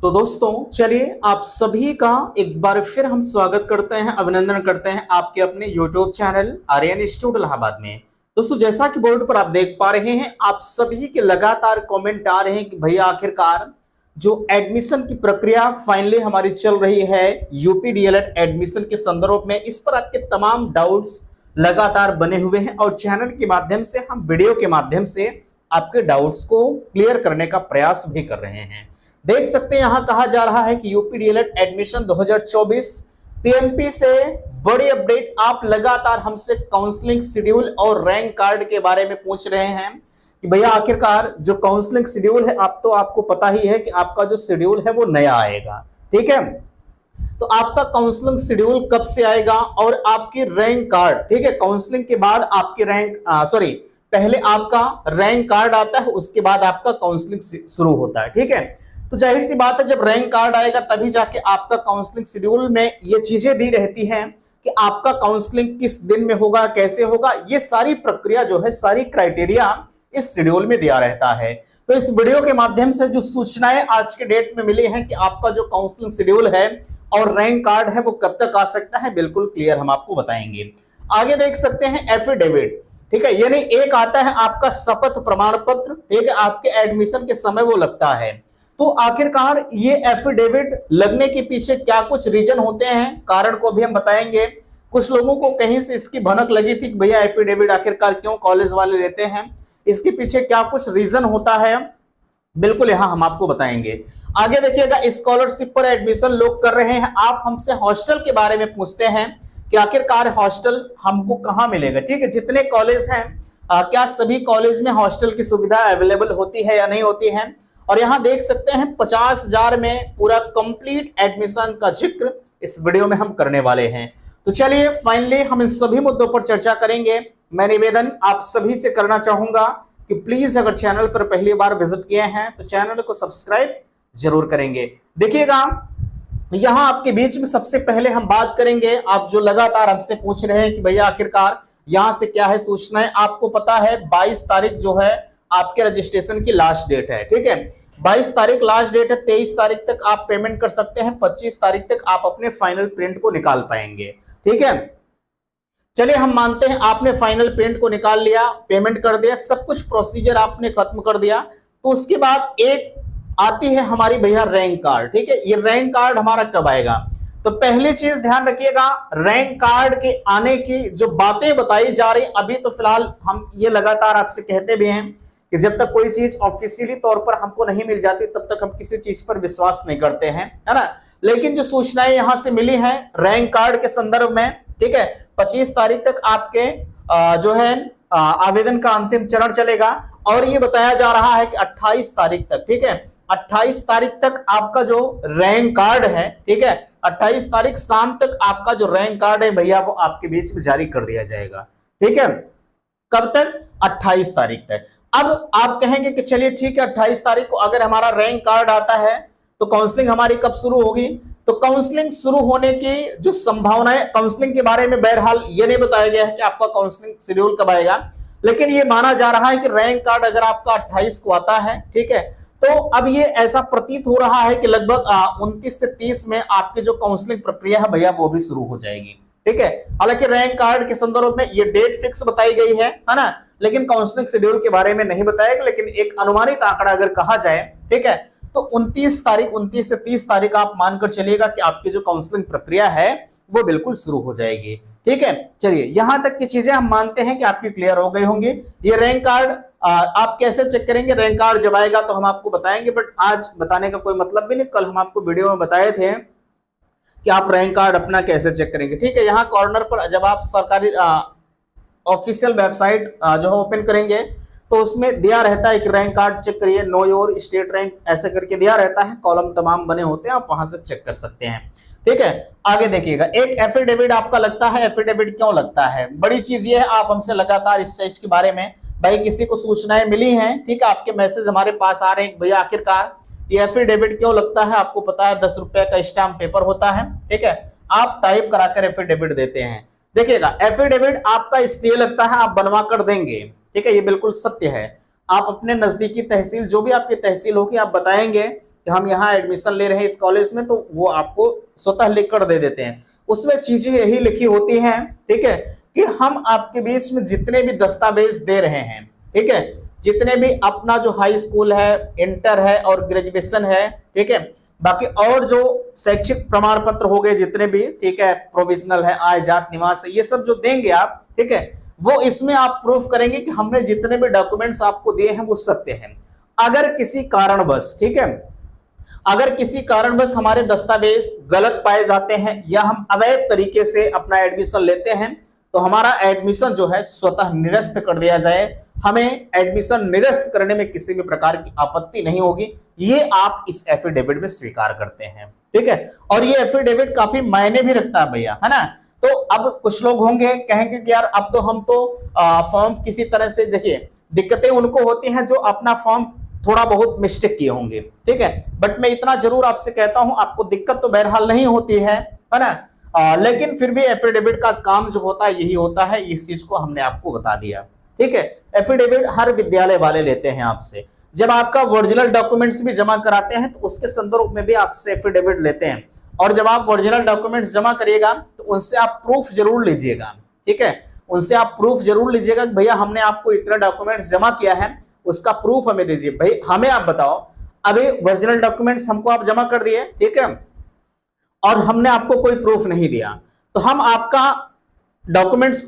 तो दोस्तों चलिए आप सभी का एक बार फिर हम स्वागत करते हैं, अभिनंदन करते हैं आपके अपने YouTube channel Aryan institute Allahabad में। दोस्तों जैसा कि बोर्ड पर आप देख पा रहे हैं, आप सभी के लगातार कमेंट आ रहे हैं कि भैया आखिरकार जो एडमिशन की प्रक्रिया फाइनली हमारी चल रही है यूपी डीएलएड एडमिशन के संदर्भ में, इस पर आपके तमाम डाउट्स लगातार बने हुए हैं और चैनल के माध्यम से हम वीडियो के माध्यम से आपके डाउट्स को क्लियर करने का प्रयास भी कर रहे हैं। देख सकते हैं यहां कहा जा रहा है कि यूपी डीएलएड एडमिशन 2024 पीएमपी से बड़ी अपडेट। आप लगातार हमसे काउंसलिंग शेड्यूल और रैंक कार्ड के बारे में पूछ रहे हैं कि भैया आखिरकार जो काउंसलिंग शेड्यूल है, आप तो आपको पता ही है कि आपका जो शेड्यूल है वो नया आएगा, ठीक है। तो आपका काउंसलिंग शेड्यूल कब से आएगा और आपकी रैंक कार्ड, ठीक है, काउंसलिंग के बाद आपकी पहले आपका रैंक कार्ड आता है, उसके बाद आपका काउंसलिंग शुरू होता है, ठीक है। तो जाहिर सी बात है जब रैंक कार्ड आएगा तभी जाके आपका काउंसलिंग शेड्यूल में ये चीजें दी रहती हैं कि आपका काउंसलिंग किस दिन में होगा, कैसे होगा, ये सारी प्रक्रिया जो है, सारी क्राइटेरिया इस शेड्यूल में दिया रहता है। तो इस वीडियो के माध्यम से जो सूचनाएं आज के डेट में मिली हैं कि आपका जो काउंसलिंग शेड्यूल है और रैंक कार्ड है वो कब तक आ सकता है, बिल्कुल क्लियर हम आपको बताएंगे। आगे देख सकते हैं एफिडेविट, ठीक है, यानी एक आता है आपका शपथ प्रमाण पत्र, ठीक है, आपके एडमिशन के समय वो लगता है। तो आखिरकार ये एफिडेविट लगने के पीछे क्या कुछ रीजन होते हैं, कारण को भी हम बताएंगे। कुछ लोगों को कहीं से इसकी भनक लगी थी कि भैया एफिडेविट आखिरकार क्यों कॉलेज वाले लेते हैं, इसके पीछे क्या कुछ रीजन होता है, बिल्कुल यहां हम आपको बताएंगे। आगे देखिएगा, स्कॉलरशिप पर एडमिशन लोग कर रहे हैं, आप हमसे हॉस्टल के बारे में पूछते हैं कि आखिरकार हॉस्टल हमको कहां मिलेगा, ठीक है। जितने कॉलेज हैं क्या सभी कॉलेज में हॉस्टल की सुविधा अवेलेबल होती है या नहीं होती है। और यहां देख सकते हैं 50,000 में पूरा कंप्लीट एडमिशन का जिक्र इस वीडियो में हम करने वाले हैं। तो चलिए फाइनली हम इन सभी मुद्दों पर चर्चा करेंगे। मैं निवेदन आप सभी से करना चाहूंगा कि प्लीज अगर चैनल पर पहली बार विजिट किए हैं तो चैनल को सब्सक्राइब जरूर करेंगे। देखिएगा यहां आपके बीच में सबसे पहले हम बात करेंगे, आप जो लगातार हमसे पूछ रहे हैं कि भैया आखिरकार यहां से क्या है सूचनाएं। आपको पता है 22 तारीख जो है आपके रजिस्ट्रेशन की लास्ट डेट है, ठीक है। 22 तारीख लास्ट डेट है, 23 तारीख तक आप पेमेंट कर सकते हैं, 25 तारीख तक आप अपने फाइनल प्रिंट को निकाल पाएंगे, ठीक है। चलिए हम मानते हैं आपने फाइनल प्रिंट को निकाल लिया, पेमेंट कर दिया, सब कुछ प्रोसीजर आपने खत्म कर दिया। तो उसके बाद एक आती है हमारी भैया रैंक कार्ड, ठीक है। ये रैंक कार्ड हमारा कब आएगा, तो पहली चीज ध्यान रखिएगा, रैंक कार्ड के आने की जो बातें बताई जा रही, अभी तो फिलहाल हम ये लगातार आपसे कहते भी हैं कि जब तक कोई चीज ऑफिशियली तौर पर हमको नहीं मिल जाती तब तक हम किसी चीज पर विश्वास नहीं करते हैं, है ना। लेकिन जो सूचनाएं यहां से मिली हैं रैंक कार्ड के संदर्भ में, ठीक है, 25 तारीख तक आपके जो है आवेदन का अंतिम चरण चलेगा। और ये बताया जा रहा है कि 28 तारीख तक, ठीक है, 28 तारीख तक आपका जो रैंक कार्ड है, ठीक है, 28 तारीख शाम तक आपका जो रैंक कार्ड है भैया वो आपके बीच में जारी कर दिया जाएगा, ठीक है। कब तक, 28 तारीख तक। अब आप कहेंगे कि चलिए ठीक है 28 तारीख को अगर हमारा रैंक कार्ड आता है तो काउंसलिंग हमारी कब शुरू होगी। तो काउंसलिंग शुरू होने की जो संभावना है, काउंसलिंग के बारे में बहरहाल ये नहीं बताया गया है कि आपका काउंसलिंग शेड्यूल कब आएगा, लेकिन ये माना जा रहा है कि रैंक कार्ड अगर आपका 28 को आता है, ठीक है, तो अब ये ऐसा प्रतीत हो रहा है कि लगभग 29 से 30 में आपकी जो काउंसलिंग प्रक्रिया है भैया वो भी शुरू हो जाएगी, ठीक है। हालांकि रैंक कार्ड के संदर्भ में ये डेट फिक्स बताई गई है ना, लेकिन काउंसलिंग शेड्यूल के बारे में नहीं बताया गया। लेकिन एक अनुमानित आंकड़ा अगर कहा जाए, ठीक है, तो 29 से 30 तारीख आप मानकर चलिएगा कि आपकी जो काउंसलिंग प्रक्रिया है वो बिल्कुल शुरू हो जाएगी, ठीक है। चलिए यहां तक की चीजें हम मानते हैं कि आपकी क्लियर हो गई होंगी। ये रैंक कार्ड आप कैसे चेक करेंगे, रैंक कार्ड जब आएगा तो हम आपको बताएंगे, बट आज बताने का कोई मतलब भी नहीं। कल हम आपको वीडियो में बताए थे कि आप रैंक कार्ड अपना कैसे चेक करेंगे, ठीक है। यहाँ कॉर्नर पर जब आप सरकारी ऑफिशियल वेबसाइट जो है ओपन करेंगे तो उसमें दिया रहता है कि रैंक कार्ड चेक करिए, नो योर स्टेट रैंक, ऐसे करके दिया रहता है, कॉलम तमाम बने होते हैं, आप वहां से चेक कर सकते हैं, ठीक है। आगे देखिएगा, एक एफिडेविट आपका लगता है। एफिडेविट क्यों लगता है, बड़ी चीज ये है, आप हमसे लगातार इस चीज के बारे में भाई किसी को सूचनाएं मिली हैं, ठीक है, आपके मैसेज हमारे पास आ रहे हैं भैया आखिरकार ये एफिडेविट क्यों लगता है। आपको पता है 10 रुपए का स्टाम्प पेपर होता है, ठीक है, आप टाइप कराकर एफिडेविट देते हैं। देखिएगा एफिडेविट आपका इसलिए लगता है, आप बनवा कर देंगे, ठीक है, ये बिल्कुल सत्य है। आप अपने नजदीकी तहसील, जो भी आपकी तहसील होगी, आप बताएंगे कि हम यहाँ एडमिशन ले रहे हैं इस कॉलेज में, तो वो आपको स्वतः लिख कर दे देते हैं। उसमें चीजें यही लिखी होती हैं, ठीक है, कि हम आपके बीच में जितने भी दस्तावेज दे रहे हैं, ठीक है, जितने भी अपना जो हाई स्कूल है, इंटर है और ग्रेजुएशन है, ठीक है, बाकी और जो शैक्षिक प्रमाण पत्र हो गए जितने भी, ठीक है, प्रोविजनल है, आय जात निवास है, ये सब जो देंगे आप, ठीक है, वो इसमें आप प्रूफ करेंगे कि हमने जितने भी डॉक्यूमेंट्स आपको दिए हैं वो सत्य हैं। अगर किसी कारणवश, ठीक है, अगर किसी कारणवश हमारे दस्तावेज गलत पाए जाते हैं या हम अवैध तरीके से अपना एडमिशन लेते हैं, तो हमारा एडमिशन जो है स्वतः निरस्त कर दिया जाए। हमें एडमिशन निरस्त करने में किसी भी प्रकार की आपत्ति नहीं होगी, ये आप इस एफिडेविट में स्वीकार करते हैं, ठीक है। और ये एफिडेविट काफी मायने भी रखता है भैया, है ना। तो अब कुछ लोग होंगे कहेंगे कि यार अब तो हम तो फॉर्म किसी तरह से, देखिए दिक्कतें उनको होती हैं जो अपना फॉर्म थोड़ा बहुत मिस्टेक किए होंगे, ठीक है, बट मैं इतना जरूर आपसे कहता हूं, आपको दिक्कत तो बहरहाल नहीं होती है ना। लेकिन फिर भी एफिडेविट का काम जो होता है यही होता है, इस चीज को हमने आपको बता दिया, ठीक है। एफिडेविट हर विद्यालय वाले लेते हैं आपसे। जब आपका ओरिजिनल डॉक्यूमेंट्स भी जमा कराते हैं तो उसके संदर्भ में भी आपसे एफिडेविट लेते हैं, और जब आप ओरिजिनल डॉक्यूमेंट्स जमा करिएगा तो उनसे आप प्रूफ जरूर लीजिएगा, ठीक है, उनसे आप प्रूफ जरूर लीजिएगा कि भैया हमने आपको इतना डॉक्यूमेंट्स जमा किया है, उसका प्रूफ हमें दीजिए। भाई हमें आप बताओ, अभी ओरिजिनल डॉक्यूमेंट्स हमको आप जमा कर दिए, ठीक है, और हमने आपको कोई प्रूफ नहीं दिया, तो हम आपका डॉक्यूमेंट्स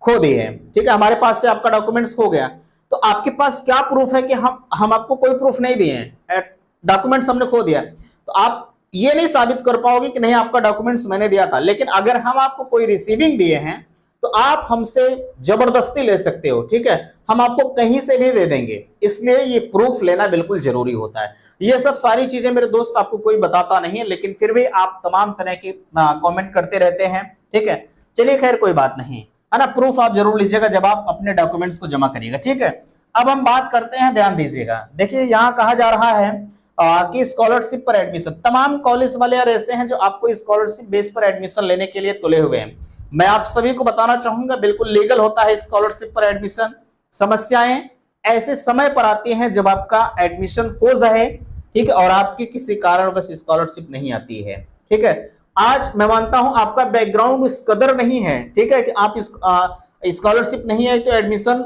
खो दिए, ठीक है, हमारे पास से आपका डॉक्यूमेंट्स खो गया, तो आपके पास क्या प्रूफ है कि हम आपको कोई प्रूफ नहीं दिए हैं, डॉक्यूमेंट्स हमने खो दिया, तो आप ये नहीं साबित कर पाओगे कि नहीं आपका डॉक्यूमेंट्स मैंने दिया था। लेकिन अगर हम आपको कोई रिसीविंग दिए हैं तो आप हमसे जबरदस्ती ले सकते हो, ठीक है, हम आपको कहीं से भी दे देंगे, इसलिए ये प्रूफ लेना बिल्कुल जरूरी होता है। ये सब सारी चीजें मेरे दोस्त आपको कोई बताता नहीं है, लेकिन फिर भी आप तमाम तरह के कमेंट करते रहते हैं, ठीक है, चलिए खैर कोई बात नहीं, है ना। प्रूफ आप जरूर लीजिएगा जब आप अपने डॉक्यूमेंट्स को जमा करिएगा, ठीक है। अब हम बात करते हैं, ध्यान दीजिएगा, देखिए यहाँ कहा जा रहा है कि स्कॉलरशिप पर एडमिशन, तमाम कॉलेज वाले यार ऐसे हैं जो आपको स्कॉलरशिप बेस पर एडमिशन लेने के लिए तुले हुए हैं। मैं आप सभी को बताना चाहूंगा बिल्कुल लीगल होता है स्कॉलरशिप पर एडमिशन। समस्याएं ऐसे समय पर आती हैं जब आपका एडमिशन हो जाए, ठीक है, और आपकी किसी कारणवश स्कॉलरशिप नहीं आती है, ठीक है। आज मैं मानता हूं आपका बैकग्राउंड इस कदर नहीं है, ठीक है, कि आप स्कॉलरशिप नहीं आई तो एडमिशन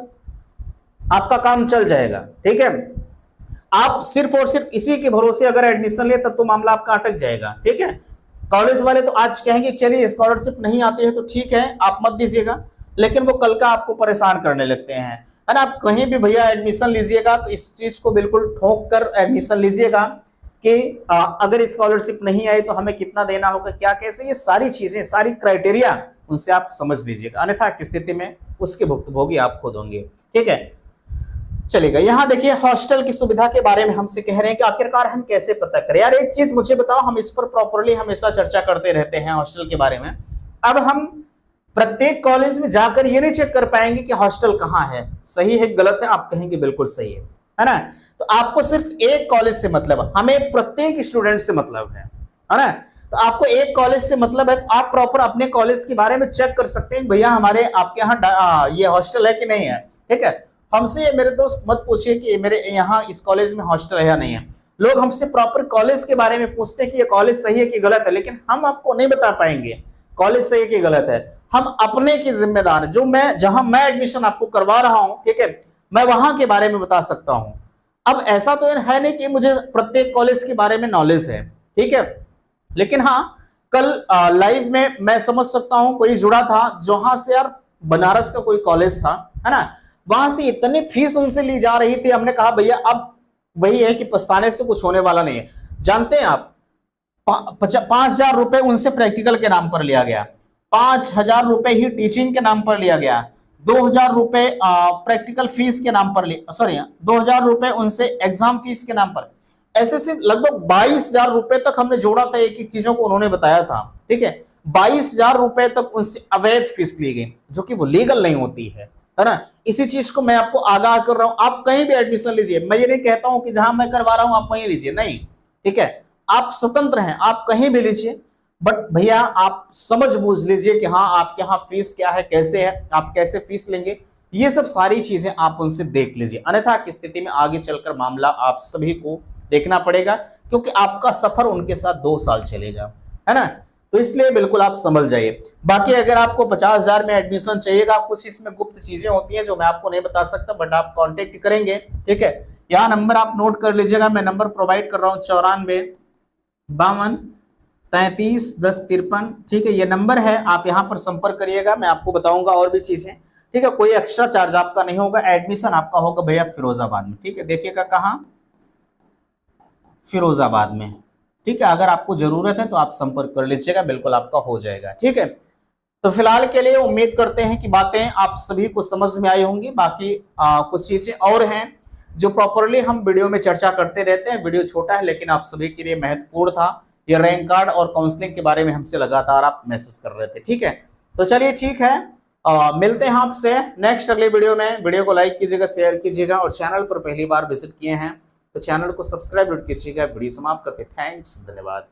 आपका काम चल जाएगा, ठीक है। आप सिर्फ और सिर्फ इसी के भरोसे अगर एडमिशन ले तब तो मामला आपका अटक जाएगा, ठीक है। कॉलेज वाले तो आज कहेंगे चलिए स्कॉलरशिप नहीं आती है तो ठीक है आप मत दीजिएगा, लेकिन वो कल का आपको परेशान करने लगते हैं, है ना। आप कहीं भी भैया एडमिशन लीजिएगा तो इस चीज को बिल्कुल ठोक कर एडमिशन लीजिएगा कि अगर स्कॉलरशिप नहीं आई तो हमें कितना देना होगा, क्या कैसे, ये सारी चीजें, सारी क्राइटेरिया उनसे आप समझ लीजिएगा, अन्यथा की स्थिति में उसके भुक्तभोगी आप खुद होंगे, ठीक है। चलेगा, यहाँ देखिए हॉस्टल की सुविधा के बारे में हमसे कह रहे हैं कि आखिरकार हम कैसे पता करें। यार एक चीज मुझे बताओ, हम इस पर प्रॉपरली हमेशा चर्चा करते रहते हैं हॉस्टल के बारे में। अब हम प्रत्येक कॉलेज में जाकर ये नहीं चेक कर पाएंगे कि हॉस्टल कहाँ है, सही है गलत है, आप कहेंगे बिल्कुल सही है ना। तो आपको सिर्फ एक कॉलेज से मतलब, हमें प्रत्येक स्टूडेंट से मतलब है ना। तो आपको एक कॉलेज से मतलब है, तो आप प्रॉपर अपने कॉलेज के बारे में चेक कर सकते हैं भैया हमारे आपके यहाँ ये हॉस्टल है कि नहीं है, ठीक है। हमसे मेरे दोस्त मत पूछिए कि मेरे यहाँ इस कॉलेज में हॉस्टल है या नहीं है। लोग हमसे प्रॉपर कॉलेज के बारे में पूछते हैं कि ये कॉलेज सही है कि गलत है, लेकिन हम आपको नहीं बता पाएंगे कॉलेज सही है कि गलत है। हम अपने की जिम्मेदार, जो मैं जहां मैं एडमिशन आपको करवा रहा हूं, ठीक है, मैं वहां के बारे में बता सकता हूं। अब ऐसा तो है नहीं कि मुझे प्रत्येक कॉलेज के बारे में नॉलेज है, ठीक है, लेकिन हाँ कल लाइव में मैं समझ सकता हूं कोई जुड़ा था जहां से यार बनारस का कोई कॉलेज था, है ना, वहां से इतनी फीस उनसे ली जा रही थी। हमने कहा भैया अब वही है कि पछताने से कुछ होने वाला नहीं है। जानते हैं आप 5,000 रुपए उनसे प्रैक्टिकल के नाम पर लिया गया, 5,000 रुपए ही टीचिंग के नाम पर लिया गया, 2,000 रुपए प्रैक्टिकल फीस के नाम पर 2,000 रुपए उनसे एग्जाम फीस के नाम पर, ऐसे से लगभग 22,000 रुपए तक हमने जोड़ा था। एक एक चीजों को उन्होंने बताया था, ठीक है। 22,000 रुपए तक उनसे अवैध फीस ली गई, जो कि वो लीगल नहीं होती है ना। इसी चीज को मैं आपको आगाह कर रहा हूं। आप कहीं भी एडमिशन लीजिए, मैं ये नहीं कहता हूं कि जहां मैं करवा रहा हूं आप वहीं लीजिए, नहीं, ठीक है, आप स्वतंत्र हैं, आप कहीं भी लीजिए, बट भैया आप समझ बूझ लीजिए कि हाँ आपके यहाँ फीस क्या है, कैसे है, आप कैसे फीस लेंगे, ये सब सारी चीजें आप उनसे देख लीजिए, अन्यथा की स्थिति में आगे चलकर मामला आप सभी को देखना पड़ेगा, क्योंकि आपका सफर उनके साथ 2 साल चलेगा, है ना। तो इसलिए बिल्कुल आप समझ जाइए। बाकी अगर आपको 50,000 में एडमिशन चाहिएगा, कुछ इसमें गुप्त चीजें होती हैं जो मैं आपको नहीं बता सकता, बट आप कांटेक्ट करेंगे, ठीक है। यहाँ नंबर आप नोट कर लीजिएगा, मैं नंबर प्रोवाइड कर रहा हूँ 9452331053, ठीक है, ये नंबर है, आप यहाँ पर संपर्क करिएगा। मैं आपको बताऊंगा और भी चीजें, ठीक है। कोई एक्स्ट्रा चार्ज आपका नहीं होगा, एडमिशन आपका होगा भैया फिरोजाबाद में, ठीक है। देखिएगा कहाँ, फिरोजाबाद में, ठीक है। अगर आपको जरूरत है तो आप संपर्क कर लीजिएगा, बिल्कुल आपका हो जाएगा, ठीक है। तो फिलहाल के लिए उम्मीद करते हैं कि बातें आप सभी को समझ में आई होंगी। बाकी कुछ चीजें और हैं जो प्रॉपरली हम वीडियो में चर्चा करते रहते हैं। वीडियो छोटा है लेकिन आप सभी के लिए महत्वपूर्ण था। ये रैंक कार्ड और काउंसलिंग के बारे में हमसे लगातार आप मैसेज कर रहे थे, ठीक है। तो चलिए ठीक है, मिलते हैं आपसे नेक्स्ट अगले वीडियो में। वीडियो को लाइक कीजिएगा, शेयर कीजिएगा, और चैनल पर पहली बार विजिट किए हैं तो चैनल को सब्सक्राइब कीजिएगा। वीडियो समाप्त करते, थैंक्स, धन्यवाद।